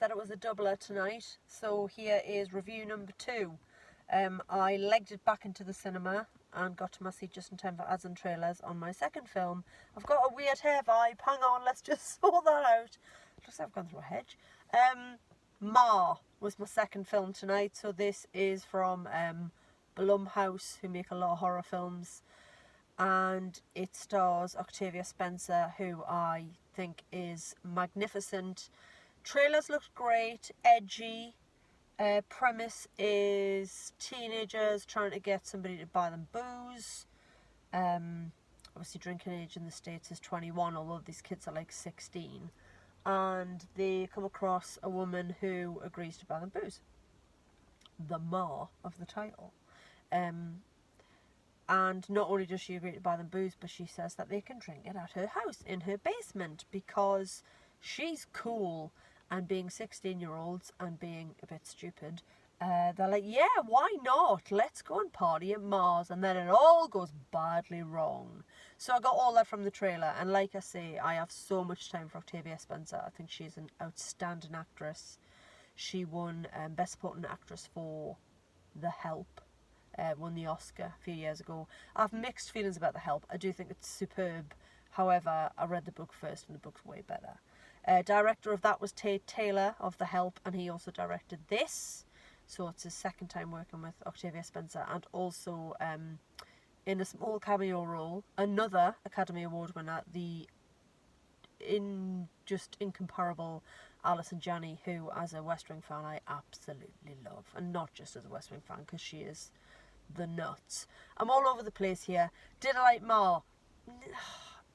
that it was a doubler tonight, so here is review number 2. I legged it back into the cinema and got to my seat just in time for ads and trailers on my second film. I've got a weird hair vibe. Hang on, let's just sort that out. Looks like I've gone through a hedge. Ma was my second film tonight, so this is from Blumhouse, who make a lot of horror films, and it stars Octavia Spencer, who I think is magnificent. Trailers looked great, edgy. Premise is teenagers trying to get somebody to buy them booze. Obviously drinking age in the States is 21, although these kids are like 16. And they come across a woman who agrees to buy them booze. The Ma of the title. And not only does she agree to buy them booze, but she says that they can drink it at her house, in her basement, because she's cool. And being 16-year-olds and being a bit stupid, they're like, yeah, why not? Let's go and party at Mars. And then it all goes badly wrong. So I got all that from the trailer. And like I say, I have so much time for Octavia Spencer. I think she's an outstanding actress. She won Best Supporting Actress for The Help. Won the Oscar a few years ago. I have mixed feelings about The Help. I do think it's superb. However, I read the book first and the book's way better. Director of that was Tate Taylor of The Help, and he also directed this. So it's his second time working with Octavia Spencer, and also in a small cameo role, another Academy Award winner, the incomparable Alison Janney, who as a West Wing fan I absolutely love, and not just as a West Wing fan, because she is the nuts. I'm all over the place here. Did I like Ma?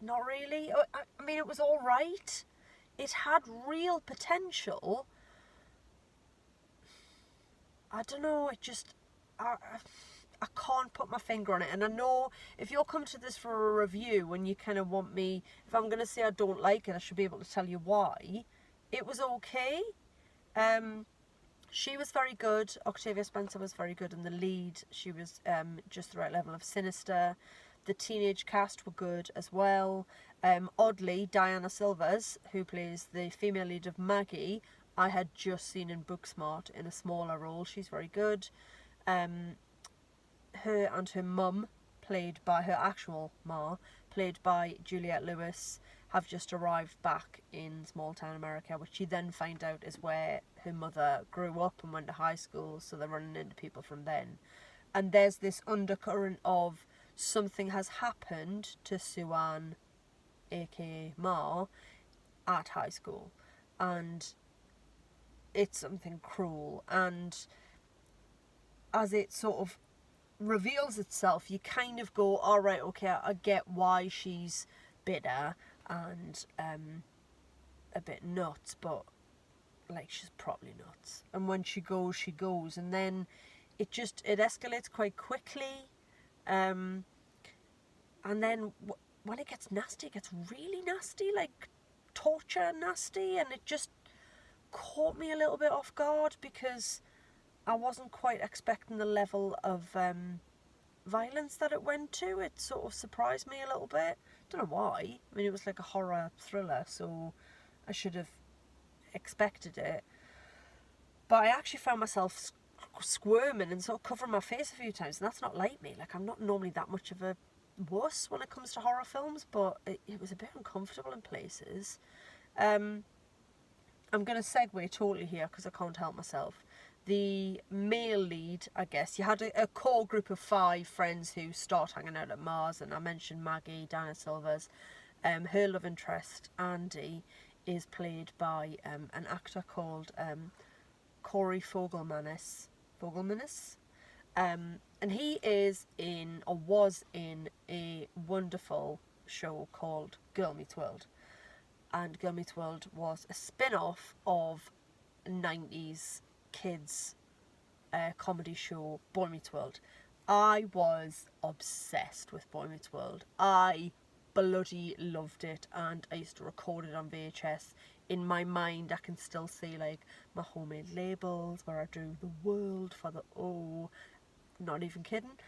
Not really. I mean, it was alright. It had real potential. I don't know, it just... I can't put my finger on it. And I know if you're coming to this for a review and you kind of want me... If I'm going to say I don't like it, I should be able to tell you why. It was okay. She was very good. Octavia Spencer was very good in the lead. She was just the right level of sinister. The teenage cast were good as well. Oddly, Diana Silvers, who plays the female lead of Maggie, I had just seen in Booksmart in a smaller role. She's very good. Her and her mum, played by her actual Ma, played by Juliette Lewis, have just arrived back in small town America, which you then find out is where her mother grew up and went to high school, so they're running into people from then. And there's this undercurrent of something has happened to Sue-Ann, aka Ma, at high school, and it's something cruel, and as it sort of reveals itself, you kind of go, alright, okay, I get why she's bitter and a bit nuts, but like, she's probably nuts, and when she goes, and then it escalates quite quickly, and then when it gets nasty, it gets really nasty, like torture nasty, and it just caught me a little bit off guard because I wasn't quite expecting the level of violence that it went to. It sort of surprised me a little bit. Don't know why. I mean, it was like a horror thriller, so I should have expected it. But I actually found myself squirming and sort of covering my face a few times, and that's not like me. Like, I'm not normally that much of a wuss when it comes to horror films, but it was a bit uncomfortable in places. I'm going to segue totally here because I can't help myself. The male lead, I guess, you had a core group of 5 friends who start hanging out at Mars, and I mentioned Maggie, Diana Silvers. Her love interest, Andy, is played by an actor called Corey Fogelmanis. And he is in, or was in, a wonderful show called Girl Meets World. And Girl Meets World was a spin-off of 90s kids comedy show Boy Meets World. I was obsessed with Boy Meets World. I bloody loved it, and I used to record it on VHS. In my mind, I can still see like my homemade labels where I drew the world for the O. Not even kidding.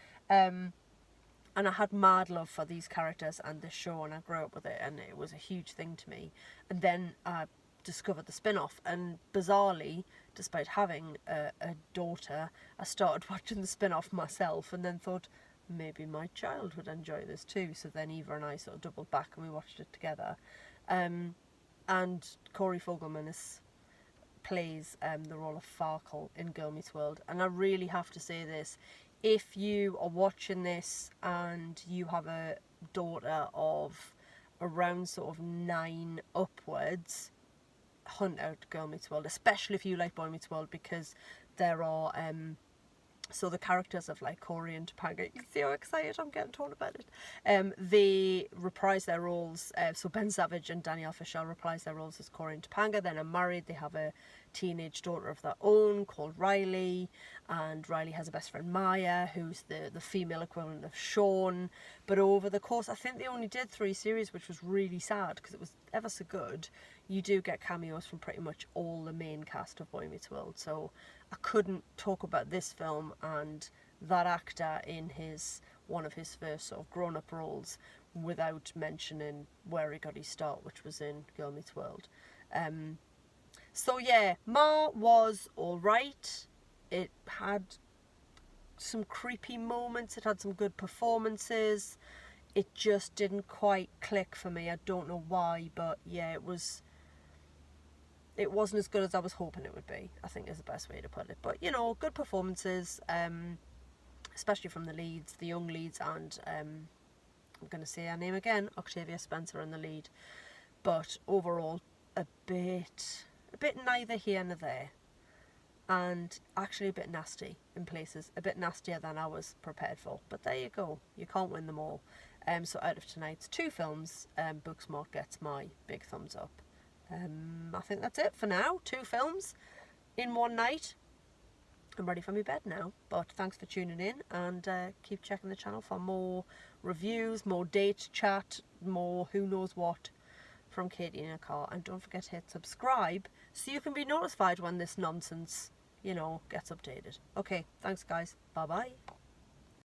And I had mad love for these characters and this show, and I grew up with it, and it was a huge thing to me. And then I discovered the spin-off, and bizarrely, despite having a daughter, I started watching the spin-off myself and then thought maybe my child would enjoy this too. So then Eva and I sort of doubled back and we watched it together. And Corey Fogelman plays the role of Farkle in Girl Meets World. And I really have to say this, if you are watching this and you have a daughter of around sort of 9 upwards, hunt out Girl Meets World, especially if you like Boy Meets World, because there are so the characters of like Corey and Topanga, you can see how excited I'm getting talking about it. They reprise their roles. So Ben Savage and Danielle Fishel reprise their roles as Corey and Topanga. Then are married. They have a teenage daughter of their own called Riley, and Riley has a best friend Maya, who's the female equivalent of Sean. But over the course, I think they only did 3 series, which was really sad because it was ever so good. You do get cameos from pretty much all the main cast of Boy Meets World. So I couldn't talk about this film and that actor in one of his first sort of grown-up roles without mentioning where he got his start, which was in Girl Meets World. So yeah, Ma was alright. It had some creepy moments, it had some good performances. It just didn't quite click for me. I don't know why, but yeah, it wasn't as good as I was hoping it would be, I think is the best way to put it. But, you know, good performances, especially from the leads, the young leads, and I'm going to say her name again, Octavia Spencer in the lead. But overall, a bit neither here nor there. And actually a bit nasty in places, a bit nastier than I was prepared for. But there you go, you can't win them all. So out of tonight's 2 films, Booksmart gets my big thumbs up. I think that's it for now. 2 films in one night. I'm ready for my bed now, but thanks for tuning in, and keep checking the channel for more reviews, more date chat, more who knows what from Katie in a car. And don't forget to hit subscribe so you can be notified when this nonsense, you know, gets updated. Okay, thanks guys. Bye bye.